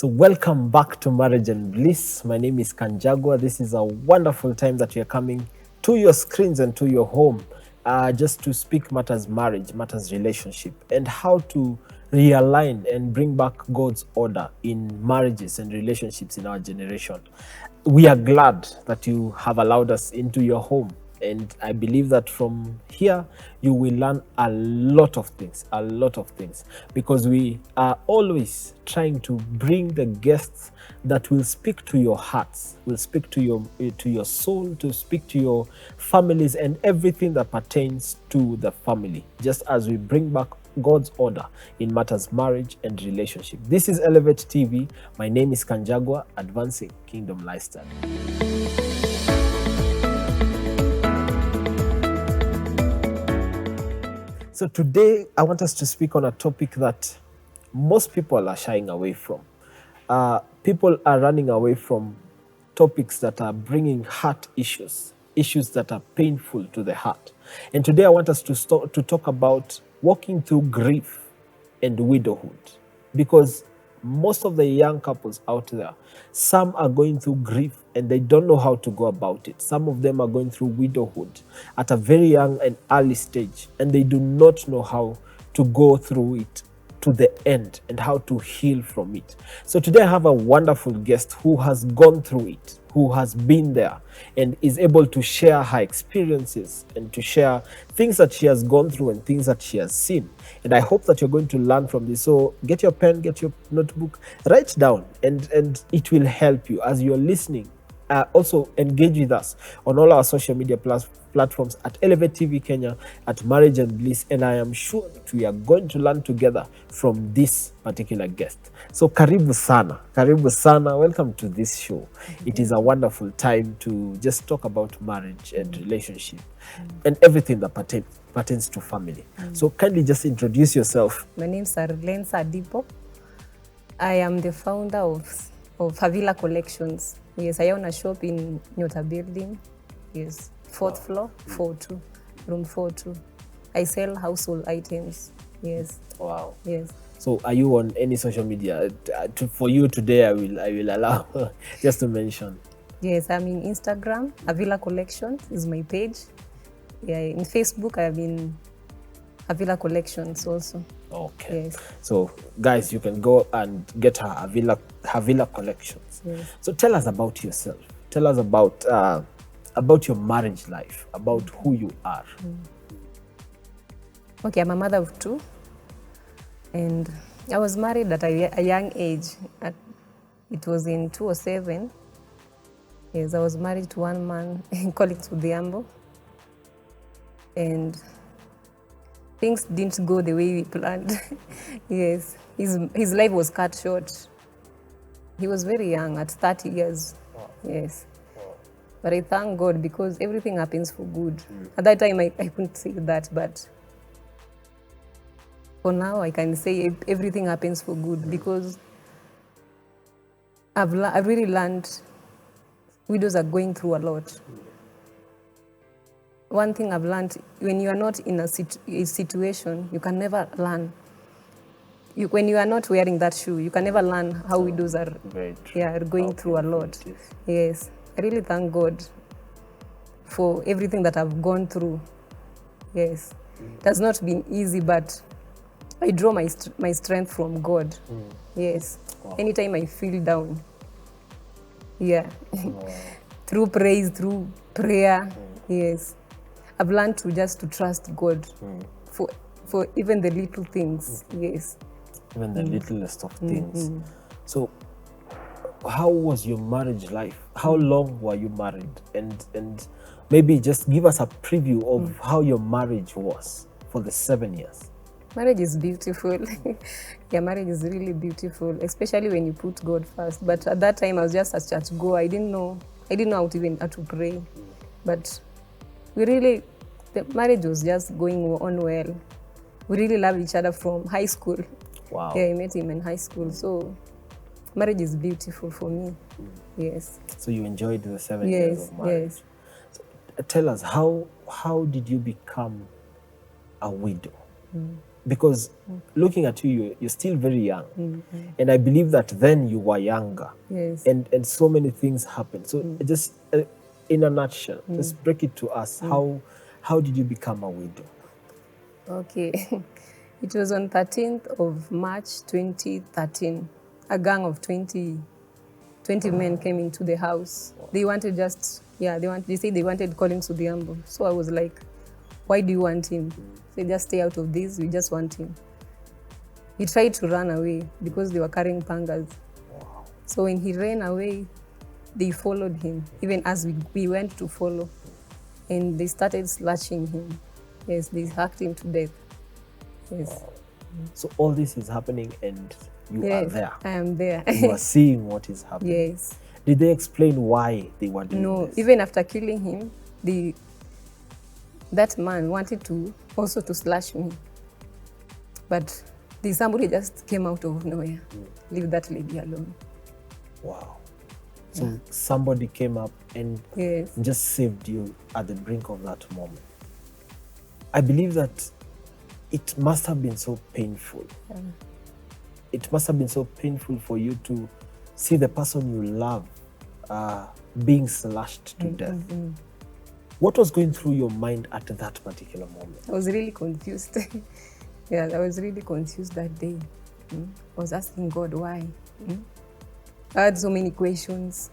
So welcome back to Marriage and Bliss. My name is Kanjagwa. This is a wonderful time that you're coming to your screens and to your home just to speak matters marriage, matters relationship, and how to realign and bring back God's order in marriages and relationships in our generation. We are glad that you have allowed us into your home. And I believe that from here, you will learn a lot of things, because we are always trying to bring the guests that will speak to your hearts, will speak to your soul, to speak to your families and everything that pertains to the family, just as we bring back God's order in matters marriage and relationship. This is Elevate TV. My name is Kanjagwa, advancing Kingdom Lifestyle. So today, I want us to speak on a topic that most people are shying away from. People are running away from topics that are bringing heart issues that are painful to the heart. And today, I want us to talk about walking through grief and widowhood, because most of the young couples out there, some are going through grief and they don't know how to go about it. Some of them are going through widowhood at a very young and early stage, and they do not know how to go through it to the end and how to heal from it. So today I have a wonderful guest who has gone through it, who has been there and is able to share her experiences and to share things that she has gone through and things that she has seen. And I hope that you're going to learn from this. So get your pen, get your notebook, write down, and it will help you as you're listening. Also engage with us on all our social media platforms at Elevate TV Kenya, at Marriage and Bliss, and I am sure that we are going to learn together from this particular guest. So karibu sana, welcome to this show. It is a wonderful time to just talk about marriage and relationship and everything that pertains to family. So kindly just introduce yourself. My name is Adipo. I am the founder of Havila Collections. Yes, I own a shop in Nyota Building. Yes, 4th floor, 4-2, room 4-2. I sell household items. Yes. Wow. Yes. So are you on any social media? For you today, I will allow just to mention. Yes, I'm in Instagram. Havila Collections is my page. Yeah, in Facebook, I have been Havila Collections also. Okay. Yes. So guys, you can go and get her Havila Collections. Yes. So tell us about yourself. Tell us about your marriage life, about who you are. Okay, I'm a mother of 2, and I was married at a young age. It was in 2007. Yes, I was married to one man, Collins Udhiambo, and things didn't go the way we planned. Yes, his life was cut short. He was very young, at 30 years. Yes. But I thank God because everything happens for good. At that time, I couldn't say that, but for now, I can say everything happens for good because I've really learned widows are going through a lot. One thing I've learned, when you are not in a situation, you can never learn. When you are not wearing that shoe, you can never learn how widows are going through a lot. Yes. I really thank God for everything that I've gone through. Yes. It has not been easy, but I draw my strength from God. Yes. Wow. Anytime I feel down. Yeah. Wow. Through praise, through prayer. Yes. I've learned to trust God for even the little things. Yes. Even the littlest of things. So how was your marriage life? How long were you married? And maybe just give us a preview of how your marriage was for the 7 years. Marriage is beautiful. Yeah, marriage is really beautiful, especially when you put God first. But at that time, I was just a church goer. I didn't know how to pray. But the marriage was just going on well. We really loved each other from high school. Wow. Yeah, I met him in high school. So marriage is beautiful for me. Yes. So you enjoyed the 7 years of marriage. Yes. So tell us, how did you become a widow? because looking at you, you're still very young. And I believe that then you were younger. Yes. And so many things happened. So just in a nutshell, just break it to us. How did you become a widow? Okay. It was on 13th of March 2013. A gang of 20 men came into the house. They wanted they said they wanted calling Sudiambo. So I was like, why do you want him? They just stay out of this, we just want him. He tried to run away because they were carrying pangas. Wow. So when he ran away, they followed him, even as we went to follow. And they started slashing him. Yes, they hacked him to death. Yes. Wow. So all this is happening and you are there. I am there. You are seeing what is happening. Yes. Did they explain why they were doing this? No, even after killing him, that man wanted to also to slash me. But somebody just came out of nowhere. Leave that lady alone. Wow. So somebody came up and just saved you at the brink of that moment. I believe that it must have been so painful. It must have been so painful for you to see the person you love being slashed to death. What was going through your mind at that particular moment? I was really confused. I was really confused that day. I was asking God why. I had so many questions.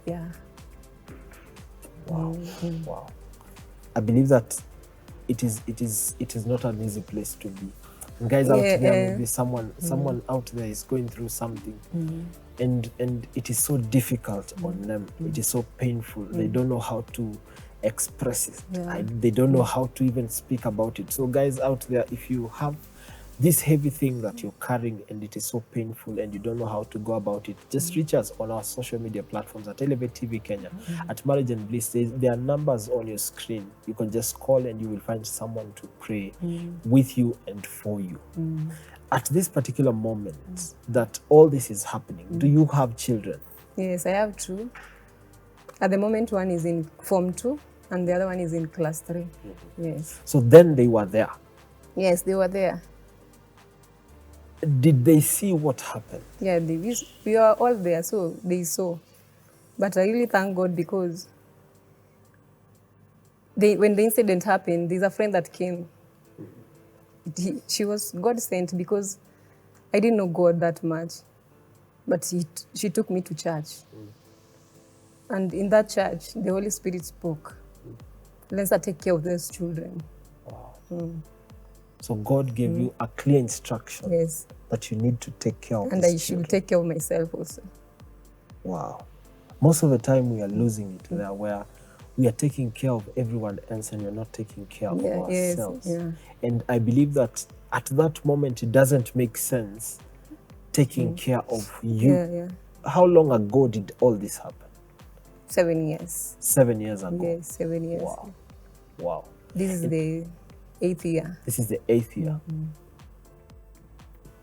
Wow. Wow. I believe that it is not an easy place to be. And guys out there, maybe someone out there is going through something, and it is so difficult on them. It is so painful. They don't know how to express it. They don't know how to even speak about it. So guys out there, if you have this heavy thing that you're carrying and it is so painful and you don't know how to go about it, just reach us on our social media platforms at Elevate TV Kenya, at Marriage and Bliss. There are numbers on your screen. You can just call and you will find someone to pray with you and for you. At this particular moment that all this is happening, do you have children? Yes, I have two. At the moment, one is in Form 2 and the other one is in Class 3. Yes. So then they were there? Yes, they were there. Did they see what happened? Yeah, we were all there, so they saw. But I really thank God because when the incident happened, there's a friend that came. She was God sent because I didn't know God that much. But she took me to church. And in that church, the Holy Spirit spoke. Let's take care of those children. Wow. So God gave you a clear instruction that you need to take care of and I should take care of myself also. Wow. Most of the time we are losing it there, where we are taking care of everyone else and we're not taking care of ourselves. And I believe that at that moment it doesn't make sense taking care of you. How long ago did all this happen? 7 years. 7 years ago? Yes, 7 years. Wow. Wow. This is the 8th year. This is the 8th year.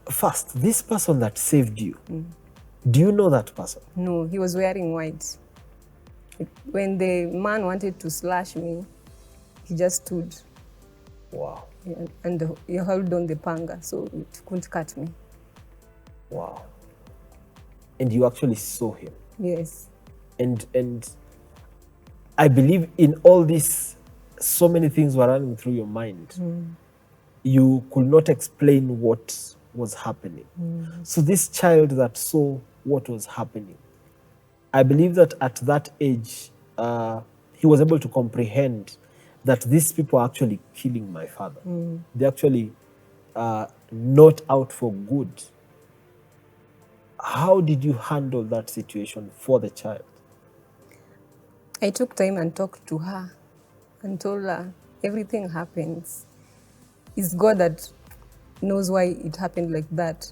First, this person that saved you, do you know that person? No, he was wearing white. When the man wanted to slash me, he just stood. Wow. And he held on the panga, so it couldn't cut me. Wow. And you actually saw him? Yes. And I believe in all this, so many things were running through your mind. You could not explain what was happening. So this child that saw what was happening, I believe that at that age, he was able to comprehend that these people are actually killing my father. They're actually not out for good. How did you handle that situation for the child? I took time and talked to her and told her everything happens. It's God that knows why it happened like that.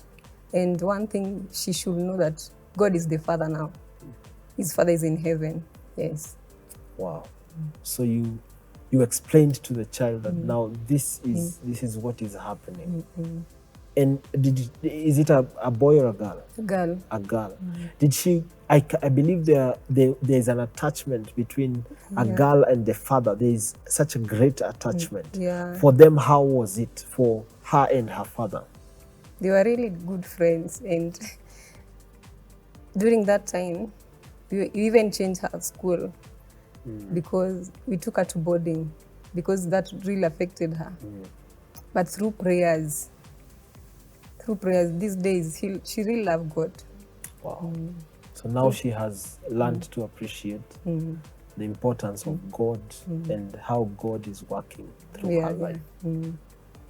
And one thing she should know, that God is the Father now. His Father is in heaven. Yes. Wow. So you explained to the child that now this is what is happening. And is it a boy or a girl? A girl. A girl. Did she? I believe there's an attachment between a girl and the father. There is such a great attachment. Yeah. For them, how was it for her and her father? They were really good friends, and during that time, we even changed her school because we took her to boarding because that really affected her. But through prayers, these days, she really loved God. Wow. So now she has learned to appreciate the importance of God and how God is working through her life.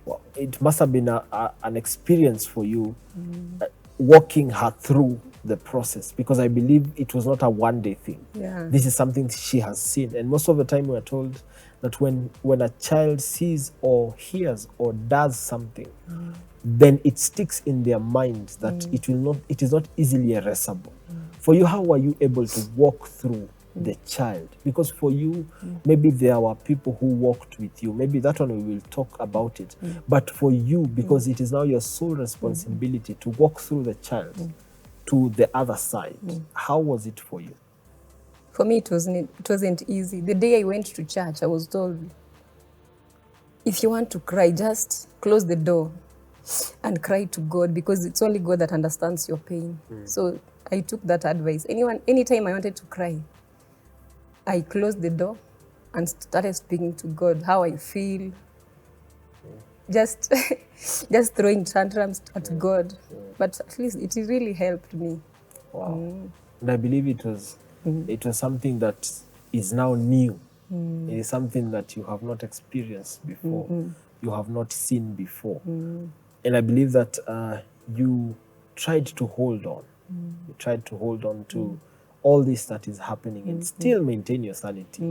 Wow. It must have been an experience for you walking her through the process, because I believe it was not a one-day thing. Yeah. This is something she has seen. And most of the time we are told that when a child sees or hears or does something, then it sticks in their minds that it is not easily erasable. For you, how were you able to walk through the child? Because for you, maybe there were people who walked with you. Maybe that one we will talk about it. But for you, because it is now your sole responsibility to walk through the child to the other side, how was it for you? For me, it wasn't easy. The day I went to church, I was told, if you want to cry, just close the door and cry to God, because it's only God that understands your pain. So I took that advice. Anytime I wanted to cry, I closed the door and started speaking to God, how I feel. Just throwing tantrums at God. But at least it really helped me. Wow. And I believe it was something that is now new. It is something that you have not experienced before. You have not seen before. And I believe that you tried to hold on. You tried to hold on to all this that is happening and still maintain your sanity,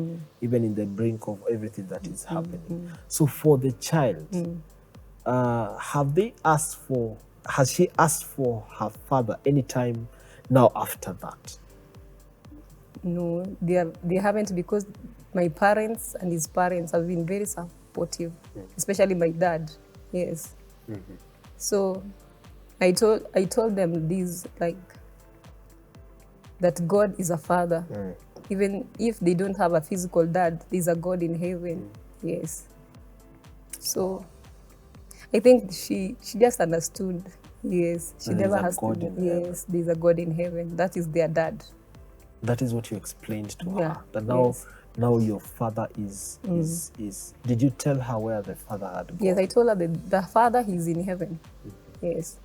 even in the brink of everything that is happening. So for the child, has she asked for her father anytime now after that? No, they haven't, because my parents and his parents have been very supportive, especially my dad. Yes. So I told them this, like, that God is a father. Even if they don't have a physical dad, there's a God in heaven. Yes. So I think she just understood. Yes. She never has to. Yes, there's a God in heaven. That is their dad. That is what you explained to her. That now your father is. Did you tell her where the father had gone? Yes, I told her that the father is in heaven. Yes.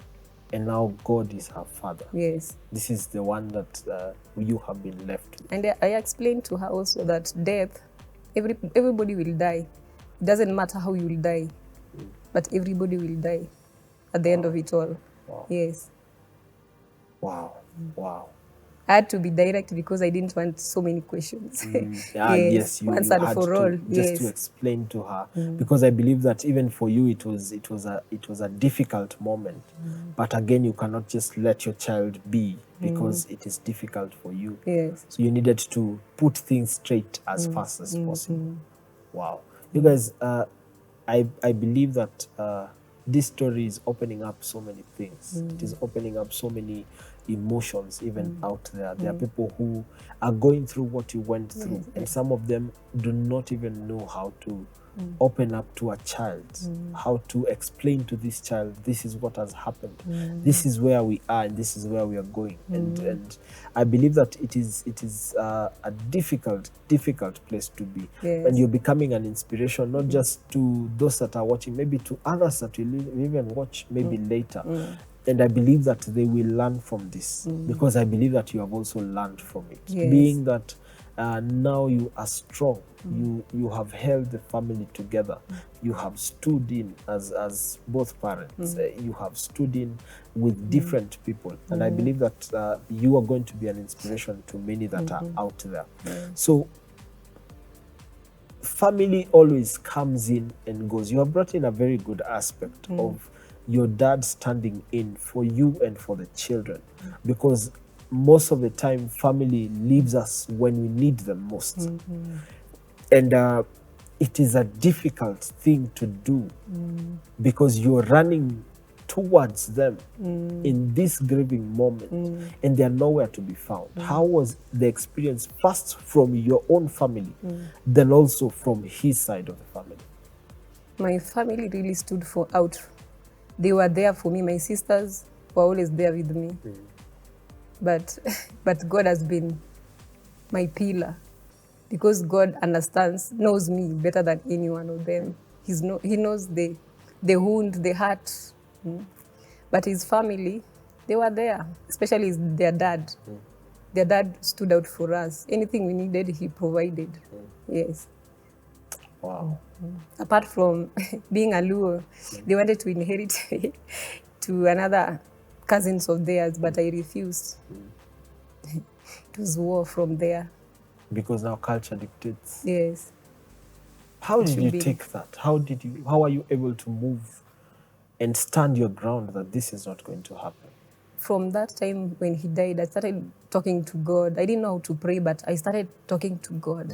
And now God is her father. Yes. This is the one that you have been left with. And I explained to her also that death, everybody will die. It doesn't matter how you will die, but everybody will die at the end of it all. Wow. Yes. Wow. Wow. I had to be direct because I didn't want so many questions. Yes, you once had and for all. just to explain to her, because I believe that even for you it was a difficult moment. But again, you cannot just let your child be because it is difficult for you. Yes. So you needed to put things straight as fast as possible. Wow. You guys, I believe that this story is opening up so many things. It is opening up so many emotions even out there. There are people who are going through what you went through, and some of them do not even know how to open up to a child, how to explain to this child, this is what has happened, this is where we are, and this is where we are going. And I believe that it is a difficult place to be. And you're becoming an inspiration, not just to those that are watching, maybe to others that will even watch maybe later. And I believe that they will learn from this, because I believe that you have also learned from it. Being that now you are strong, you have held the family together, you have stood in as both parents, you have stood in with different people. And I believe that you are going to be an inspiration to many that are out there. So family always comes in and goes. You have brought in a very good aspect of your dad standing in for you and for the children, because most of the time family leaves us when we need them most. And it is a difficult thing to do, because you're running towards them in this grieving moment, and they are nowhere to be found. How was the experience first from your own family, then also from his side of the family? My family really stood out. They were there for me. My sisters were always there with me. But God has been my pillar, because God knows me better than any one of them. He knows the wound, the heart. But his family, they were there, especially their dad. Their dad stood out for us. Anything we needed, he provided. Yes. Wow. Apart from being a Luo, they wanted to inherit to another cousins of theirs, but I refused. It was war from there. Because now culture dictates. Yes. How did you take that? How are you able to move and stand your ground that this is not going to happen? From that time when he died, I started talking to God. I didn't know how to pray, but I started talking to God,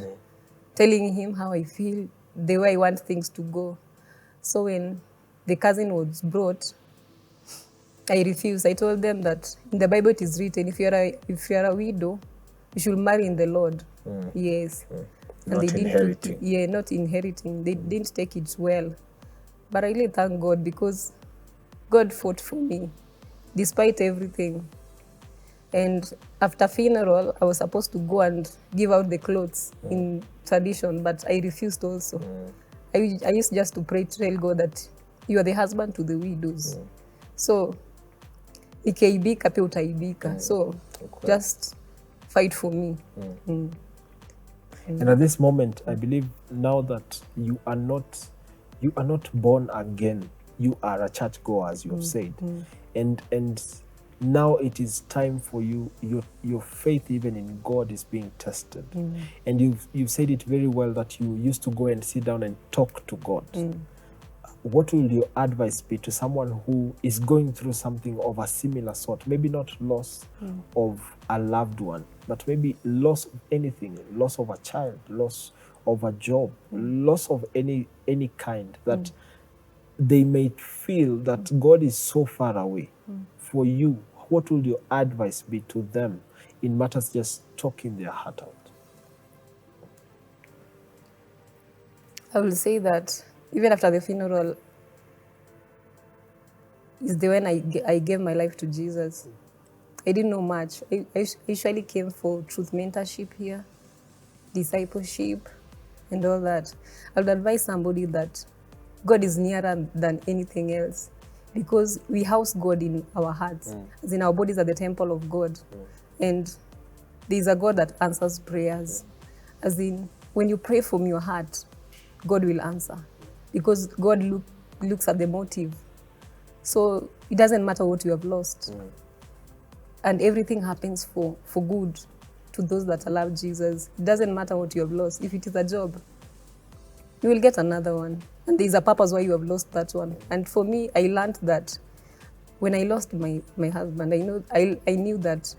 telling him how I feel, the way I want things to go. So when the cousin was brought, I refused. I told them that in the Bible it is written, if you are a widow, you should marry in the Lord. Yes. And not inheriting. Not inheriting. They didn't take it well. But I really thank God, because God fought for me, despite everything. And after funeral, I was supposed to go and give out the clothes in tradition, but I refused also. I used just to pray, to tell God that you are the husband to the widows. So, ikiaibika pia utaibika. So, just fight for me. And at this moment, I believe now that you are not born again. You are a churchgoer, as you have said, and now it is time for you. Your faith, even in God, is being tested. And you've said it very well that you used to go and sit down and talk to God. What will your advice be to someone who is going through something of a similar sort? Maybe not loss of a loved one, but maybe loss of anything, loss of a child, loss of a job, loss of any kind, that they may feel that God is so far away. For you, what will your advice be to them in matters just talking their heart out? I will say that even after the funeral is the when I gave my life to Jesus. I didn't know much. I usually came for truth mentorship here, discipleship, and all that. I would advise somebody that God is nearer than anything else, because we house God in our hearts, as in our bodies are the temple of God. And there is a God that answers prayers. As in, when you pray from your heart, God will answer, because God looks at the motive. So it doesn't matter what you have lost. And everything happens for good to those that love Jesus. It doesn't matter what you have lost. If it is a job, you will get another one. And there's a purpose why you have lost that one. And for me, I learned that when I lost my husband, I knew that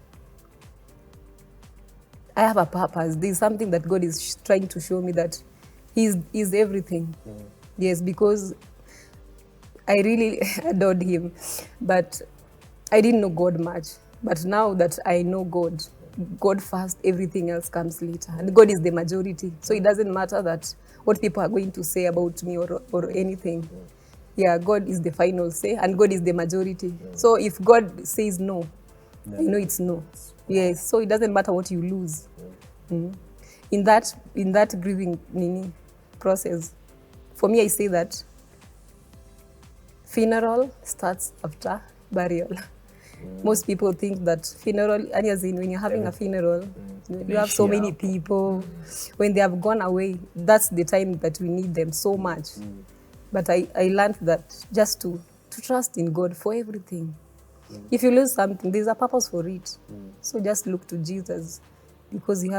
I have a purpose. There's something that God is trying to show me, that He's everything. Yes, because I really adored him, but I didn't know God much. But now that I know God first, everything else comes later. And God is the majority. So it doesn't matter that what people are going to say about me or anything. Yeah, God is the final say, and God is the majority. So if God says no, I know it's no. Yes, so it doesn't matter what you lose. In that grieving process, for me, I say that funeral starts after burial. Most people think that funeral, as in when you're having a funeral, you have so many people. When they have gone away, that's the time that we need them so much. But I learned that just to trust in God for everything. If you lose something, there's a purpose for it. So just look to Jesus, because he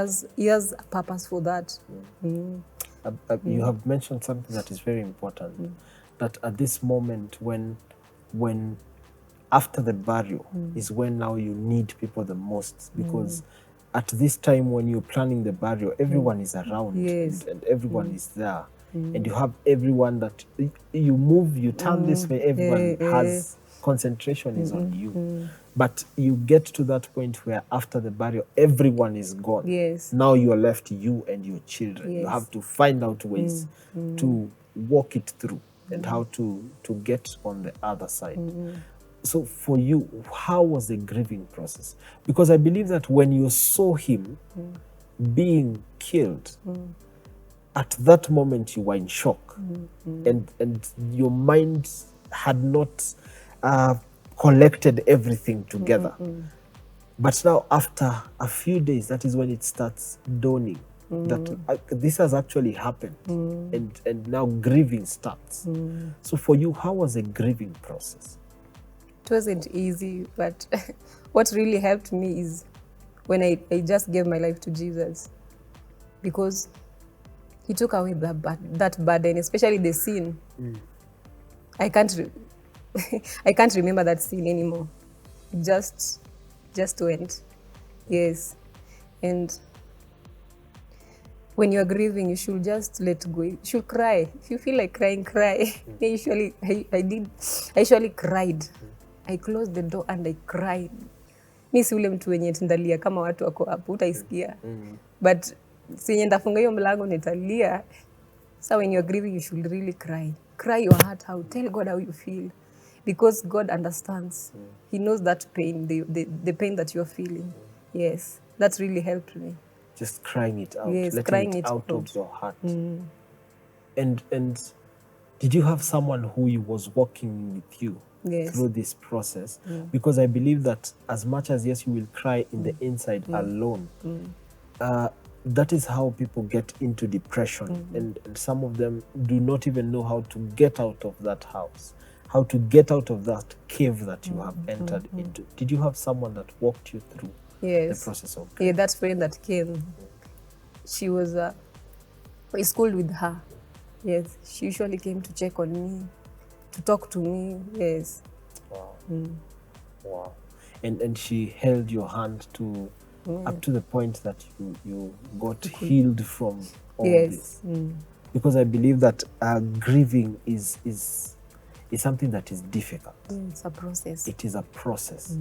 has a purpose for that. You have mentioned something that is very important, that at this moment when after the burial is when now you need people the most, because at this time when you're planning the burial, everyone is around. Yes. and everyone is there. And you have everyone that you move, you turn this way, everyone has concentration is on you. But you get to that point where after the burial, everyone is gone. Yes. Now you are left, you and your children. Yes. You have to find out ways to walk it through and how to get on the other side. So for you, how was the grieving process? Because I believe that when you saw him being killed, at that moment you were in shock, and your mind had not collected everything together. But now after a few days, that is when it starts dawning that this has actually happened, and now grieving starts. So for you, how was the grieving process? It wasn't easy, but what really helped me is when I just gave my life to Jesus, because he took away that burden, especially the sin. I can't remember that sin anymore. It just went. Yes. And when you're grieving, you should just let go. You should cry. If you feel like crying, cry. I usually cried. I closed the door and I cried. Mi si ule mtu wenye ndalia kama watu wako hapo utaisikia. But sinye ndafunga hiyo mlango nitalia. So when you're grieving, you should really cry. Cry your heart out. Tell God how you feel. Because God understands. He knows that pain, the pain that you're feeling. Yes, that really helped me. Just crying it out, yes, letting it out of your heart. And did you have someone who was walking with you through this process? Because I believe that as much as, yes, you will cry in the inside alone, that is how people get into depression. And some of them do not even know how to get out of that house, how to get out of that cave that you have entered into. Did you have someone that walked you through the process of grief? Yeah, that friend that came, she was, I schooled with her. Yes, she usually came to check on me, to talk to me. Yes. Wow. Wow. And she held your hand to up to the point that you got healed from all this. Because I believe that grieving is something that is difficult. It's a process. It is a process.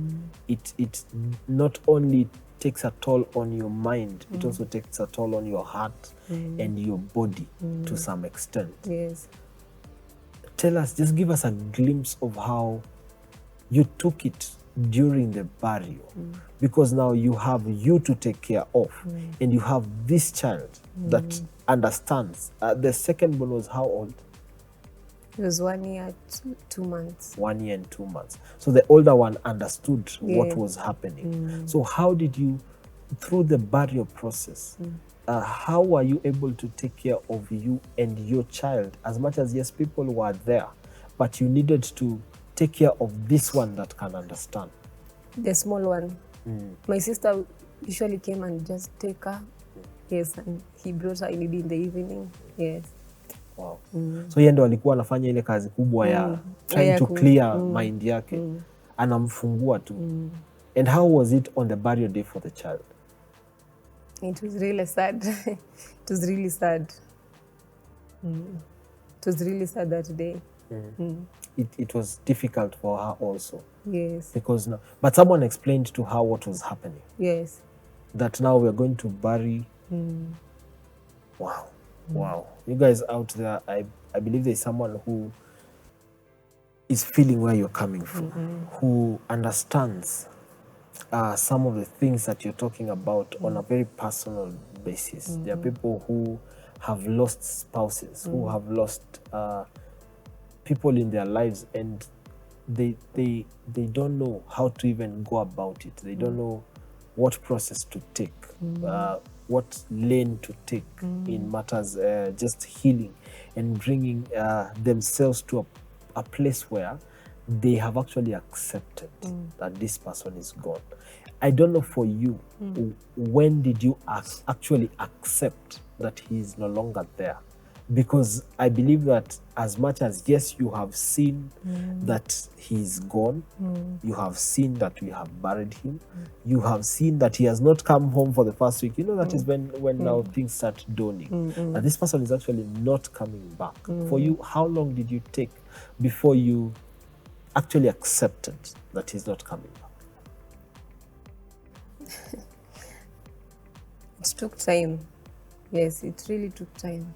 It not only takes a toll on your mind, it also takes a toll on your heart and your body to some extent. Yes. Tell us, just give us a glimpse of how you took it during the burial, because now you have you to take care of, and you have this child that understands. The second one was how old? It was 1 year, 2 months. 1 year and 2 months. So the older one understood what was happening. So how did you, through the burial process, how were you able to take care of you and your child? As much as, yes, people were there, but you needed to take care of this one that can understand. The small one. My sister usually came and just take her. Yes, and he brought her in the evening. Yes. Wow. So yeye ndo alikuwa anafanya ile kazi kubwa ya trying to clear mind yake. Anamfungua tu. And how was it on the burial day for the child? It was really sad. It was really sad. It was really sad that day. It was difficult for her also. Yes. Because now, but someone explained to her what was happening. Yes. That now we're going to bury. Wow. Wow. You guys out there, I believe there's someone who is feeling where you're coming from, who understands some of the things that you're talking about on a very personal basis. There are people who have lost spouses, who have lost people in their lives, and they don't know how to even go about it. They don't know what process to take, what lane to take in matters just healing and bringing themselves to a place where they have actually accepted that this person is gone. I don't know for you, when did you actually accept that he is no longer there? Because I believe that as much as, yes, you have seen that he is gone, you have seen that we have buried him, you have seen that he has not come home for the first week. You know, that is when now things start dawning. That this person is actually not coming back. For you, how long did you take before you actually accepted that he's not coming back? It took time. Yes, it really took time.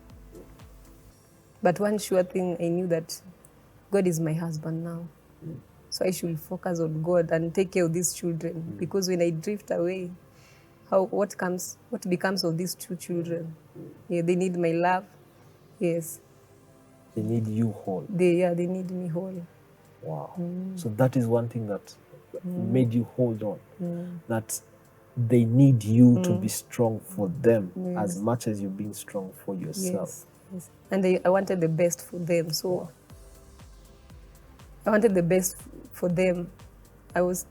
But one sure thing, I knew that God is my husband now. So I should focus on God and take care of these children. Because when I drift away, what becomes of these two children? Yeah, they need my love. Yes. They need you whole. They need me whole. Wow. So that is one thing that made you hold on. That they need you to be strong for them as much as you're being strong for yourself. Yes. And I wanted the best for them. So I wanted the best for them. I was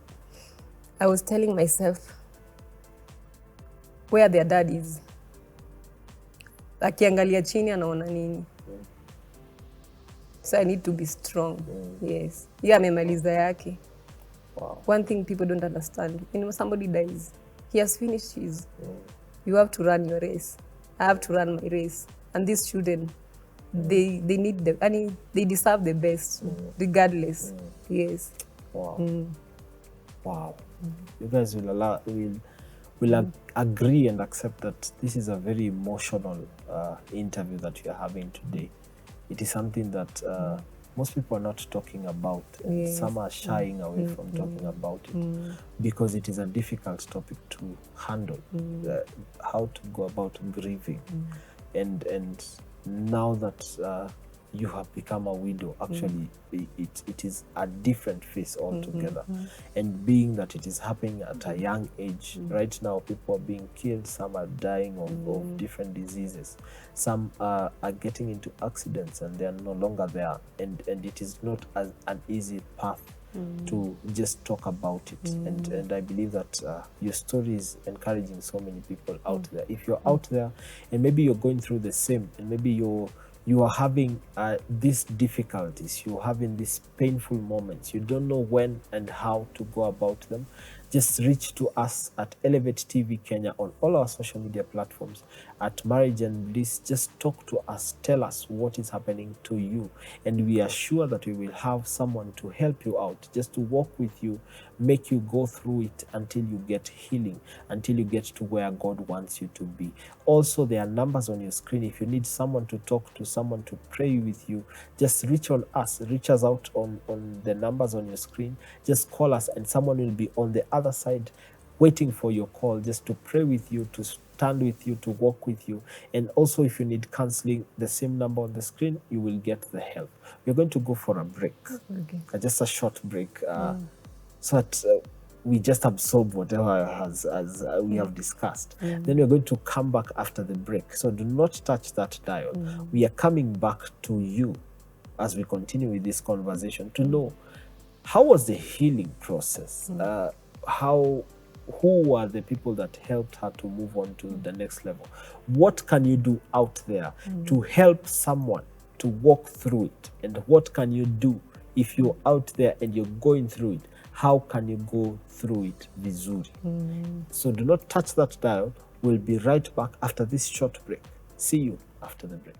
telling myself where their dad is. Akiangalia chini anaona nini? So I need to be strong. Yes. Yeah, amemaliza yake. Wow. One thing people don't understand, when somebody dies, he has finished his. You have to run your race. I have to run my race. And these children, they need they deserve the best, regardless. Yes. Wow. Wow. You guys will agree and accept that this is a very emotional interview that you are having today. It is something that most people are not talking about, and some are shying away from talking about it because it is a difficult topic to handle. How to go about grieving, and now that you have become a widow, actually it is a different face altogether. And being that it is happening at a young age, right now people are being killed, some are dying of different diseases, some are getting into accidents and they are no longer there, and it is not an easy path to just talk about it. And I believe that your story is encouraging so many people out there. If you're out there and maybe you're going through the same, and maybe you are having these difficulties, you're having these painful moments, you don't know when and how to go about them, just reach to us at Elevate TV Kenya on all our social media platforms at Marriage and Bliss. Just talk to us, tell us what is happening to you, and we are sure that we will have someone to help you out, just to walk with you, make you go through it until you get healing, until you get to where God wants you to be. Also, there are numbers on your screen. If you need someone to talk to, someone to pray with you, just reach on us, reach us out on the numbers on your screen. Just call us and someone will be on the other side waiting for your call, just to pray with you, to stand with you, to walk with you. And also, if you need counseling, the same number on the screen, you will get the help. We're going to go for a break, just a short break, so that we just absorb whatever as we have discussed. Then we're going to come back after the break. So do not touch that dial. We are coming back to you as we continue with this conversation to know, how was the healing process? Who were the people that helped her to move on to the next level? What can you do out there to help someone to walk through it? And what can you do if you're out there and you're going through it? How can you go through it vizuri? So do not touch that dial. We'll be right back after this short break. See you after the break.